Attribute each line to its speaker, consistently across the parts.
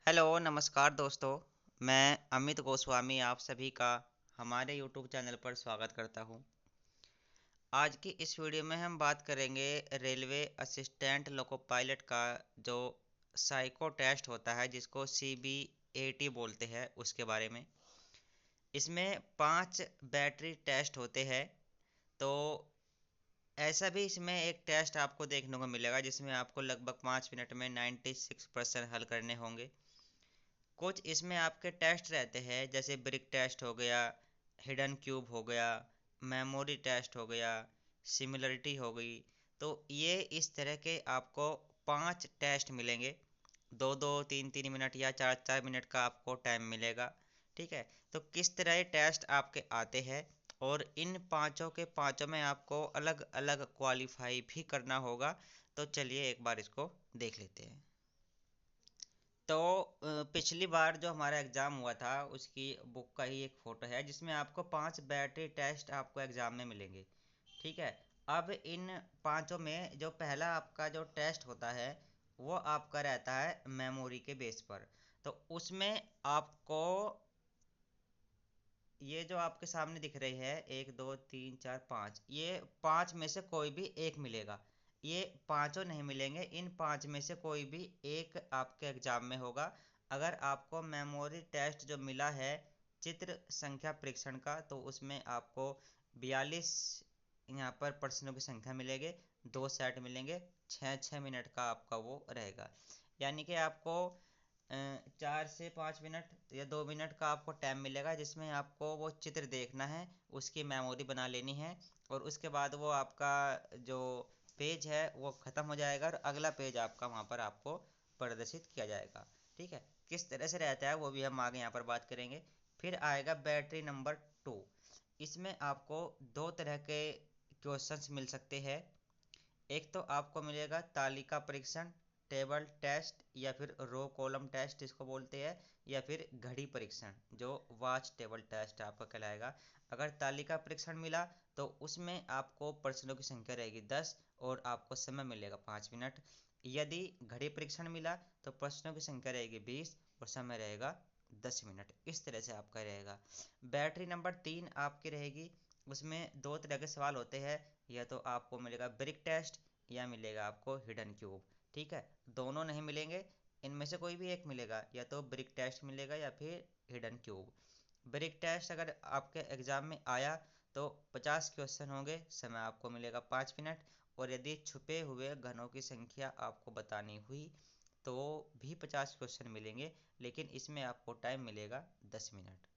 Speaker 1: Hello नमस्कार दोस्तों। मैं अमित गोस्वामी आप सभी का हमारे यूट्यूब चैनल पर स्वागत करता हूं। आज की इस वीडियो में हम बात करेंगे रेलवे असिस्टेंट लोको पायलट का जो साइको टेस्ट होता है जिसको CBAT बोलते हैं उसके बारे में। इसमें 5 बैटरी टेस्ट होते हैं। तो ऐसा भी इसमें एक टेस्ट आपको देखने को मिलेगा जिसमें आपको लगभग 5 मिनट में 96% हल करने होंगे। कुछ इसमें आपके टेस्ट रहते हैं जैसे ब्रिक टेस्ट हो गया, हिडन क्यूब हो गया, मेमोरी टेस्ट हो गया, सिमिलरिटी हो गई। तो ये इस तरह के आपको 5 टेस्ट मिलेंगे। 2-2 3-3 मिनट या 4-4 मिनट का आपको टाइम मिलेगा। ठीक है। तो किस तरह ये टेस्ट आपके आते हैं और इन पांचों के पांचों में आपको अलग अलग क्वालिफाई भी करना होगा। तो चलिए एक बार इसको देख लेते हैं। तो पिछली बार जो हमारा एग्ज़ाम हुआ था उसकी बुक का ही एक फ़ोटो है जिसमें आपको 5 बैटरी टेस्ट आपको एग्ज़ाम में मिलेंगे। ठीक है। अब इन पांचों में जो पहला आपका जो टेस्ट होता है वो आपका रहता है मेमोरी के बेस पर। तो उसमें आपको ये जो आपके सामने दिख रही है 1 2 3 4 5, ये पांच में से कोई भी एक मिलेगा। ये पांचों नहीं मिलेंगे, इन पांच में से कोई भी एक आपके एग्जाम में होगा। अगर आपको मेमोरी टेस्ट जो मिला है चित्र संख्या परीक्षण का, तो उसमें आपको 42 यहाँ पर प्रश्नों की संख्या मिलेंगे। 2 सेट मिलेंगे, 6-6 मिनट का आपका वो रहेगा। यानी कि आपको 4 से 5 मिनट या 2 मिनट का आपको टाइम मिलेगा जिसमें आपको वो चित्र देखना है, उसकी मेमोरी बना लेनी है। और उसके बाद वो आपका जो पेज है वो ख़त्म हो जाएगा और अगला पेज आपका वहाँ पर आपको प्रदर्शित किया जाएगा। ठीक है। किस तरह से रहता है वो भी हम आगे यहाँ पर बात करेंगे। फिर आएगा बैटरी नंबर 2। इसमें आपको दो तरह के क्वेश्चंस मिल सकते हैं। एक तो आपको मिलेगा तालिका परीक्षण, टेबल टेस्ट, या फिर रो कॉलम टेस्ट इसको बोलते हैं, या फिर घड़ी परीक्षण जो वॉच टेबल टेस्ट आपका कहलाएगा। अगर तालिका परीक्षण मिला तो उसमें आपको प्रश्नों की संख्या रहेगी 10 और आपको समय मिलेगा 5 मिनट। यदि घड़ी परीक्षण मिला तो प्रश्नों की संख्या रहेगी 20 और समय रहेगा 10 मिनट। इस तरह से आपका रहेगा। बैटरी नंबर 3 आपकी रहेगी। उसमें दो तरह के सवाल होते हैं, या तो आपको मिलेगा ब्रिक टेस्ट या मिलेगा आपको हिडन क्यूब। ठीक है। दोनों नहीं मिलेंगे, इनमें से कोई भी एक मिलेगा, या तो ब्रिक टेस्ट मिलेगा या फिर हिडन क्यूब। ब्रिक टेस्ट अगर आपके एग्जाम में आया तो 50 क्वेश्चन होंगे, समय आपको मिलेगा 5 मिनट। और यदि छुपे हुए घनों की संख्या आपको बतानी हुई तो भी 50 क्वेश्चन मिलेंगे, लेकिन इसमें आपको टाइम मिलेगा 10 मिनट।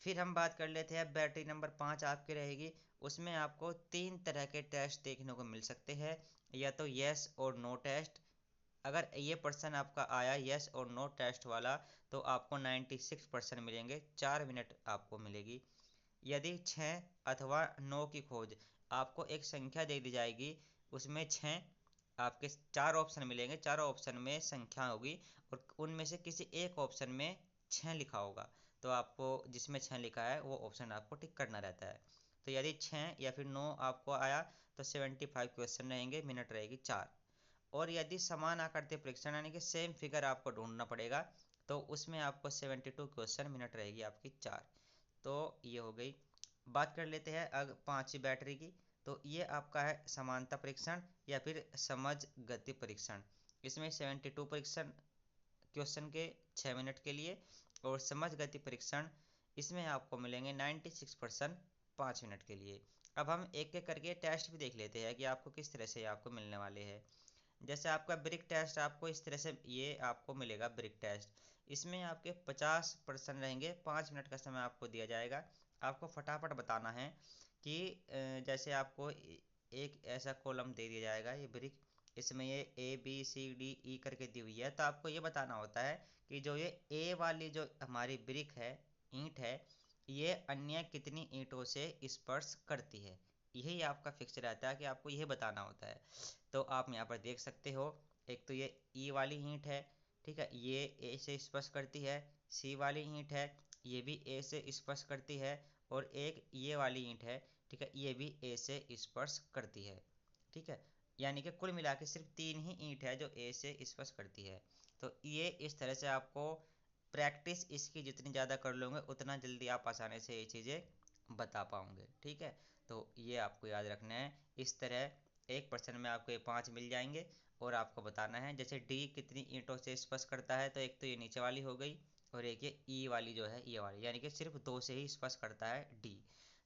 Speaker 1: फिर हम बात कर लेते हैं बैटरी नंबर 5 आपकी रहेगी। उसमें आपको 3 तरह के टेस्ट देखने को मिल सकते हैं, या तो यस और नो टेस्ट। अगर ये पर्सन आपका आया यस और नो टेस्ट वाला तो आपको 96% मिलेंगे, 4 मिनट आपको मिलेगी। यदि 6 अथवा 9 की खोज, आपको एक संख्या दे दी जाएगी, उसमें 6 आपके 4 ऑप्शन मिलेंगे, चारों ऑप्शन में संख्या होगी और उनमें से किसी एक ऑप्शन में 6 लिखा होगा। तो आपको जिसमें 6 लिखा है वो ऑप्शन आपको टिक करना रहता है। तो यदि 6 या फिर 9 आपको आया तो 75 क्वेश्चन रहेंगे, मिनट रहेगी 4। और यदि समान आकृति परीक्षण यानी कि सेम फिगर आपको ढूंढना पड़ेगा तो उसमें आपको 72 क्वेश्चन, मिनट रहेगी आपकी 4। तो ये हो गई। बात कर लेते हैं अग पांचवी बैटरी की। तो ये आपका है समानता परीक्षण या फिर समझ गति परीक्षण। इसमें 72 परीक्षण क्वेश्चन के 6 मिनट के लिए, और समझ गति परीक्षण इसमें आपको मिलेंगे 96% 5 मिनट के लिए। अब हम एक एक करके टेस्ट भी देख लेते हैं कि आपको किस तरह से आपको मिलने वाले हैं। जैसे आपका ब्रिक टेस्ट आपको इस तरह से ये आपको मिलेगा ब्रिक टेस्ट। इसमें आपके 50% रहेंगे, 5 मिनट का समय आपको दिया जाएगा। आपको फटाफट बताना है कि जैसे आपको एक ऐसा कॉलम दे दिया जाएगा ये ब्रिक, इसमें ये ABCDE करके दी हुई है, तो आपको ये बताना होता है कि जो ये ए वाली जो हमारी ब्रिक है, ईंट है, ये अन्य कितनी ईंटों से स्पर्श करती है। यही आपका फिक्स रहता है कि आपको यही बताना होता है। तो आप यहाँ पर देख सकते हो, एक तो ये ई वाली ईंट है, ठीक है, ये ए से स्पर्श करती है। सी वाली ईंट है, ये भी ए से स्पर्श करती है। और एक ये वाली ईंट है, ठीक है, ये भी ए से स्पर्श करती है। ठीक है। यानी कि कुल मिला के सिर्फ 3 ही ईंट है जो ए से स्पर्श करती है। तो ये इस तरह से आपको प्रैक्टिस इसकी जितनी ज़्यादा कर लोगे उतना जल्दी आप आसानी से ये चीज़ें बता पाओगे। ठीक है, तो ये आपको याद रखना है। इस तरह एक प्रश्न में आपको ये 5 मिल जाएंगे और आपको बताना है जैसे डी कितनी ईंटों से स्पर्श करता है, तो एक तो ये नीचे वाली हो गई और एक ये ई वाली जो है ये वाली, यानी कि सिर्फ 2 से ही स्पर्श करता है डी।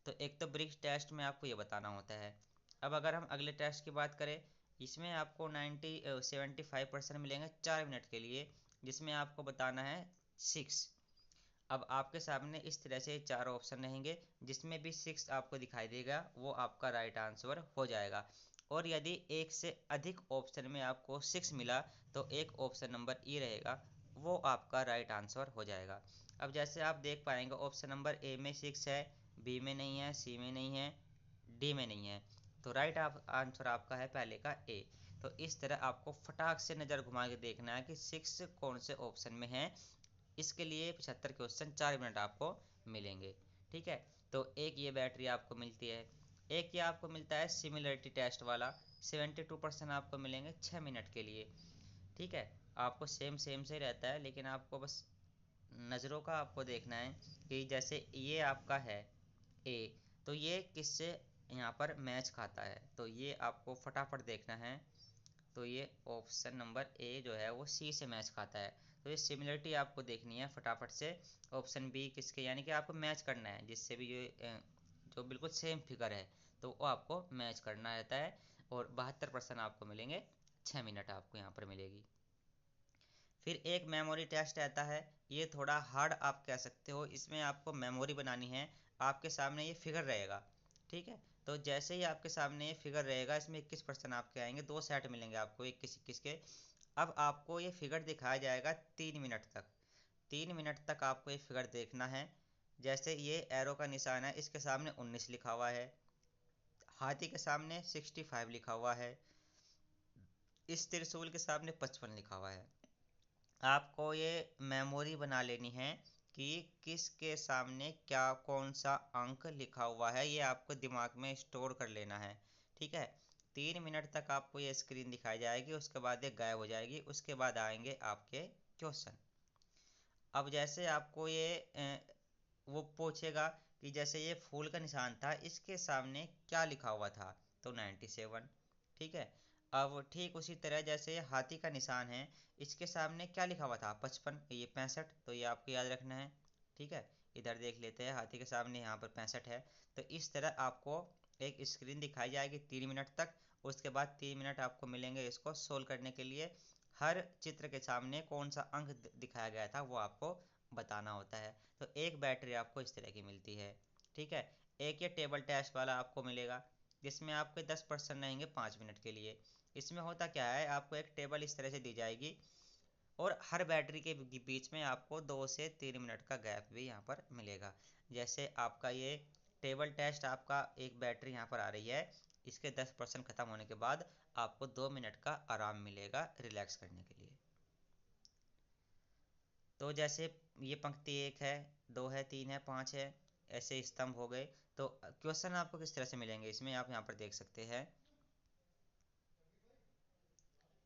Speaker 1: तो एक तो ब्रिक्स टेस्ट में आपको ये बताना होता है। अब अगर हम अगले टेस्ट की बात करें, इसमें आपको 75% मिलेंगे 4 मिनट के लिए, जिसमें आपको बताना है 6। अब आपके सामने इस तरह से 4 ऑप्शन रहेंगे, जिसमें भी 6 आपको दिखाई देगा वो आपका राइट आंसर हो जाएगा। और यदि एक से अधिक ऑप्शन में आपको 6 मिला तो एक ऑप्शन नंबर ई रहेगा, वो आपका राइट आंसर हो जाएगा। अब जैसे आप देख पाएंगे ऑप्शन नंबर ए में 6 है, बी में नहीं है, सी में नहीं है, डी में नहीं है, तो राइट आंसर आपका है पहले का ए। तो इस तरह आपको फटाक से नज़र घुमा के देखना है कि 6 कौन से ऑप्शन में है। इसके लिए 75 क्वेश्चन 4 मिनट आपको मिलेंगे। ठीक है, तो एक ये बैटरी आपको मिलती है। एक ये आपको मिलता है सिमिलरिटी टेस्ट वाला, 72% आपको मिलेंगे 6 मिनट के लिए। ठीक है, आपको सेम सेम से रहता है, लेकिन आपको बस नज़रों का आपको देखना है कि जैसे ये आपका है ए, तो ये किससे यहाँ पर मैच खाता है, तो ये आपको फटाफट देखना है। तो ये ऑप्शन नंबर ए जो है वो सी से मैच खाता है, तो ये सिमिलरिटी आपको देखनी है फटाफट से। ऑप्शन बी किसके, यानी कि आपको मैच करना है जिससे भी ये जो बिल्कुल सेम फिगर है तो वो आपको मैच करना रहता है। और 72% आपको मिलेंगे 6 मिनट आपको यहाँ पर मिलेगी। फिर एक मेमोरी टेस्ट आता है, ये थोड़ा हार्ड आप कह सकते हो। इसमें आपको मेमोरी बनानी है। आपके सामने ये फिगर रहेगा, ठीक है, तो जैसे ही आपके सामने ये फिगर रहेगा इसमें 21% आपके आएंगे, 2 सेट मिलेंगे आपको 21-21 के। अब आपको ये फिगर दिखाया जाएगा 3 मिनट तक। 3 मिनट तक आपको ये फिगर देखना है। जैसे ये एरो का निशान है, इसके सामने 19 लिखा हुआ है, हाथी के सामने 65 लिखा हुआ है, इस त्रिशूल के सामने 55 लिखा हुआ है। आपको ये मेमोरी बना लेनी है कि किसके सामने क्या कौन सा अंक लिखा हुआ है, ये आपको दिमाग में स्टोर कर लेना है। ठीक है, 3 मिनट तक आपको ये स्क्रीन दिखाई जाएगी, उसके बाद ये गायब हो जाएगी, उसके बाद आएंगे आपके क्वेश्चन। अब जैसे आपको ये वो पूछेगा कि जैसे ये फूल का निशान था, इसके सामने क्या लिखा हुआ था, तो 97। ठीक है, अब ठीक उसी तरह जैसे ये हाथी का निशान है, इसके सामने क्या लिखा हुआ था, 55, ये 65, तो ये आपको याद रखना है। ठीक है, इधर देख लेते हैं, हाथी के सामने यहाँ पर 65 है। तो इस तरह आपको एक स्क्रीन दिखाई जाएगी 3 मिनट तक। उसके बाद 3 मिनट आपको मिलेंगे इसको सोल्व करने के लिए। हर चित्र के सामने कौन सा अंक दिखाया गया था वो आपको बताना होता है। तो एक बैटरी आपको इस तरह की मिलती है। ठीक है, एक ये टेबल टेस्ट वाला आपको मिलेगा, जिसमें आपके 10% रहेंगे 5 मिनट के लिए। इसमें होता क्या है, आपको एक टेबल इस तरह से दी जाएगी और हर बैटरी के बीच में आपको 2 से 3 मिनट का गैप भी यहाँ पर मिलेगा। जैसे आपका ये टेबल टेस्ट आपका एक बैटरी यहाँ पर आ रही है, इसके 10% ख़त्म होने के बाद आपको 2 मिनट का आराम मिलेगा रिलैक्स करने के लिए। तो जैसे ये पंक्ति 1 है, 2 है, 3 है, 5 है, ऐसे स्तंभ हो गए। तो क्वेश्चन आपको किस तरह से मिलेंगे इसमें आप यहाँ पर देख सकते हैं।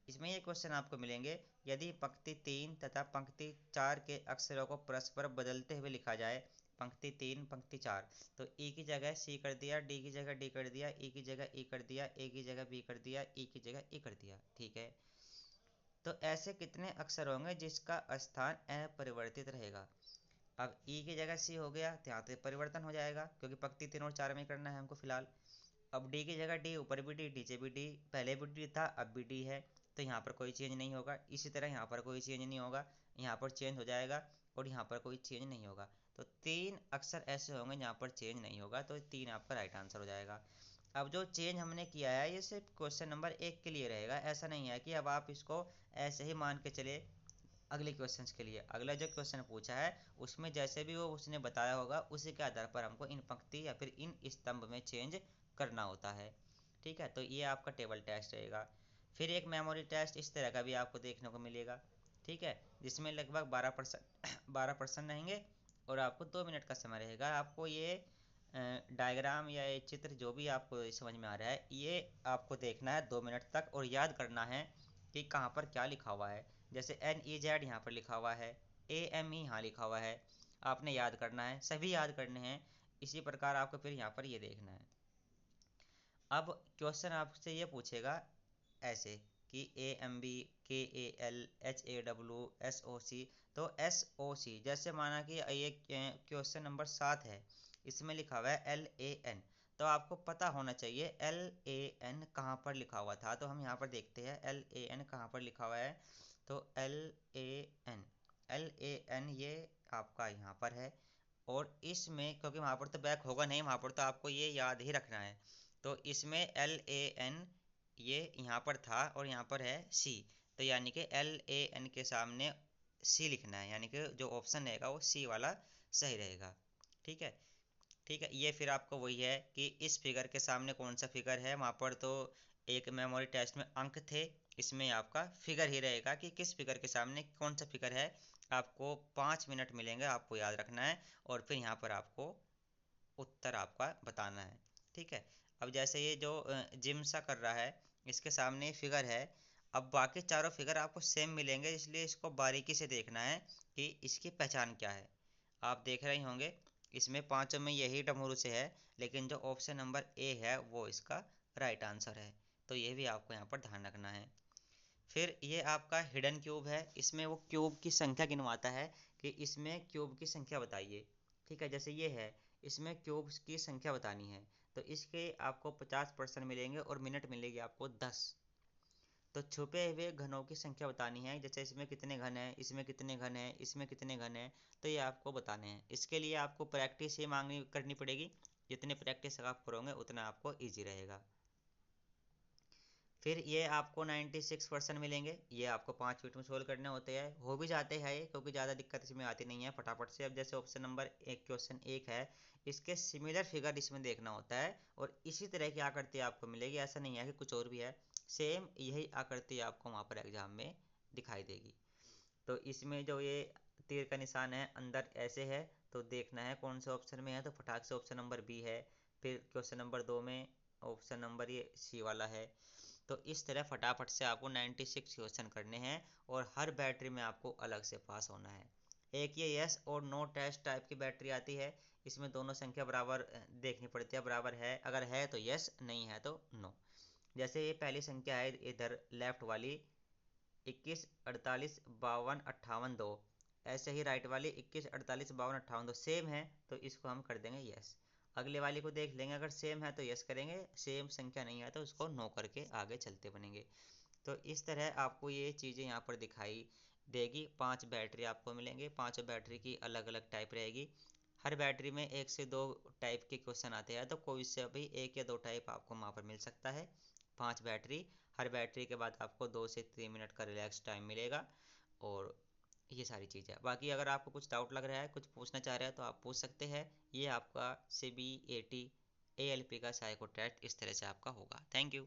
Speaker 1: इसमें ये क्वेश्चन आपको मिलेंगे, यदि पंक्ति 3 तथा पंक्ति 4 के अक्षरों को परस्पर बदलते हुए लिखा जाए, पंक्ति 3 पंक्ति 4, तो ई की जगह सी कर दिया, डी की जगह डी कर दिया, ई की जगह ई कर दिया, ए की जगह बी कर दिया, ई की जगह ई कर दिया। ठीक है, तो ऐसे कितने अक्षर होंगे जिसका स्थान अपरिवर्तित रहेगा। अब ई की जगह सी हो गया तो यहाँ पे परिवर्तन हो जाएगा, क्योंकि पंक्ति 3 और 4 में करना है हमको फिलहाल। अब डी की जगह डी, ऊपर भी डी, नीचे भी डी, पहले भी डी था अब भी डी है, तो यहाँ पर कोई चेंज नहीं होगा। इसी तरह यहाँ पर कोई चेंज नहीं होगा, यहाँ पर चेंज हो जाएगा और यहाँ पर कोई चेंज नहीं होगा। तो 3 अक्षर ऐसे होंगे जहाँ पर चेंज नहीं होगा, तो 3 आपका राइट आंसर हो जाएगा। अब जो चेंज हमने किया है ये सिर्फ क्वेश्चन नंबर 1 के लिए रहेगा, ऐसा नहीं है कि अब आप इसको ऐसे ही मान के चले अगले क्वेश्चंस के लिए। अगला जो क्वेश्चन पूछा है उसमें जैसे भी वो उसने बताया होगा उसी के आधार पर हमको इन पंक्ति या फिर इन स्तंभ में चेंज करना होता है। ठीक है, तो ये आपका टेबल टेस्ट रहेगा। फिर एक मेमोरी टेस्ट इस तरह का भी आपको देखने को मिलेगा। ठीक है, जिसमें लगभग 12% 12% रहेंगे और आपको 2 मिनट का समय रहेगा। आपको ये डायग्राम या ये चित्र जो भी आपको समझ में आ रहा है, ये आपको देखना है 2 मिनट तक और याद करना है कि कहाँ पर क्या लिखा हुआ है। जैसे NEZ यहाँ पर लिखा हुआ है, AME यहाँ लिखा हुआ है, आपने याद करना है, सभी याद करने हैं। इसी प्रकार आपको फिर यहाँ पर ये देखना है। अब क्वेश्चन आपसे ये पूछेगा ऐसे कि AMBKALHAWSOC, तो SOC जैसे माना कि ये क्वेश्चन नंबर 7 है, इसमें लिखा हुआ है LAN, तो आपको पता होना चाहिए LAN कहाँ पर लिखा हुआ था। तो हम यहाँ पर देखते हैं LAN कहाँ पर लिखा हुआ है। तो LAN ये आपका यहाँ पर है, और इसमें क्योंकि वहाँ पर तो बैक होगा नहीं, वहाँ पर तो आपको ये याद ही रखना है। तो इसमें LAN ये यहाँ पर था और यहाँ पर है C, तो यानी कि LAN के सामने C लिखना है, यानी कि जो ऑप्शन रहेगा वो C वाला सही रहेगा। ठीक है, ठीक है। ये फिर आपको वही है कि इस फिगर के सामने कौन सा फिगर है, वहाँ पर तो एक मेमोरी टेस्ट में अंक थे, इसमें आपका फिगर ही रहेगा कि किस फिगर के सामने कौन सा फिगर है। आपको 5 मिनट मिलेंगे, आपको याद रखना है, और फिर यहाँ पर आपको उत्तर आपका बताना है। ठीक है। अब जैसे ये जो जिम सा कर रहा है, इसके सामने फिगर है। अब बाकी चारों फिगर आपको सेम मिलेंगे, इसलिए इसको बारीकी से देखना है कि इसकी पहचान क्या है। आप देख रहे होंगे इसमें पांचों में यही डमरू से है, लेकिन जो ऑप्शन नंबर ए है वो इसका राइट आंसर है। तो ये भी आपको यहाँ पर ध्यान रखना है। फिर ये आपका हिडन क्यूब है, इसमें वो क्यूब की संख्या गिनवाता है कि इसमें क्यूब की संख्या बताइए। ठीक है, जैसे ये है, इसमें क्यूब्स की संख्या बतानी है, तो इसके आपको 50% मिलेंगे और मिनट मिलेगी आपको 10। तो छुपे हुए घनों की संख्या बतानी है, जैसे इसमें कितने घन है, इसमें कितने घन है, इसमें कितने घन है, तो ये आपको बताने हैं। इसके लिए आपको प्रैक्टिस ही मांगनी करनी पड़ेगी, जितनी प्रैक्टिस आप करोगे उतना आपको ईजी रहेगा। फिर ये आपको 96% मिलेंगे, ये आपको 5 मिनट में सोल्व करने होते हैं, हो भी जाते हैं ये, क्योंकि ज़्यादा दिक्कत इसमें आती नहीं है, फटाफट से। अब जैसे ऑप्शन नंबर एक क्वेश्चन 1 है, इसके सिमिलर फिगर इसमें देखना होता है, और इसी तरह की आकृति आपको मिलेगी, ऐसा नहीं है कि कुछ और भी है, सेम यही आकृति आपको वहाँ पर एग्जाम में दिखाई देगी। तो इसमें जो ये तीर का निशान है अंदर ऐसे है, तो देखना है कौन से ऑप्शन में है, तो फटाक से ऑप्शन नंबर बी है। फिर क्वेश्चन नंबर 2 में ऑप्शन नंबर ये सी वाला है। तो इस तरह फटाफट से आपको 96 क्वेश्चन करने हैं, और हर बैटरी में आपको अलग से पास होना है। एक ये यस और नो टेस्ट टाइप की बैटरी आती है, इसमें दोनों संख्या बराबर देखनी पड़ती है, बराबर है अगर है तो यस, नहीं है तो नो। जैसे ये पहली संख्या है इधर लेफ्ट वाली 21 48 52 2, ऐसे ही राइट वाली 21 48 52 58 2 सेम है, तो इसको हम कर देंगे यस। अगले वाली को देख लेंगे, अगर सेम है तो यस करेंगे, सेम संख्या नहीं है तो उसको नो करके आगे चलते बनेंगे। तो इस तरह आपको ये चीज़ें यहाँ पर दिखाई देगी। 5 बैटरी आपको मिलेंगे, पांचों बैटरी की अलग अलग टाइप रहेगी। हर बैटरी में 1 से 2 टाइप के क्वेश्चन आते हैं, तो कोई से भी 1 या 2 टाइप आपको वहाँ पर मिल सकता है। 5 बैटरी, हर बैटरी के बाद आपको 2 से 3 मिनट का रिलैक्स टाइम मिलेगा, और ये सारी चीज़ है। बाकी अगर आपको कुछ डाउट लग रहा है, कुछ पूछना चाह रहे हैं, तो आप पूछ सकते हैं। ये आपका CBAT ALP का साइको टेस्ट इस तरह से आपका होगा। Thank you.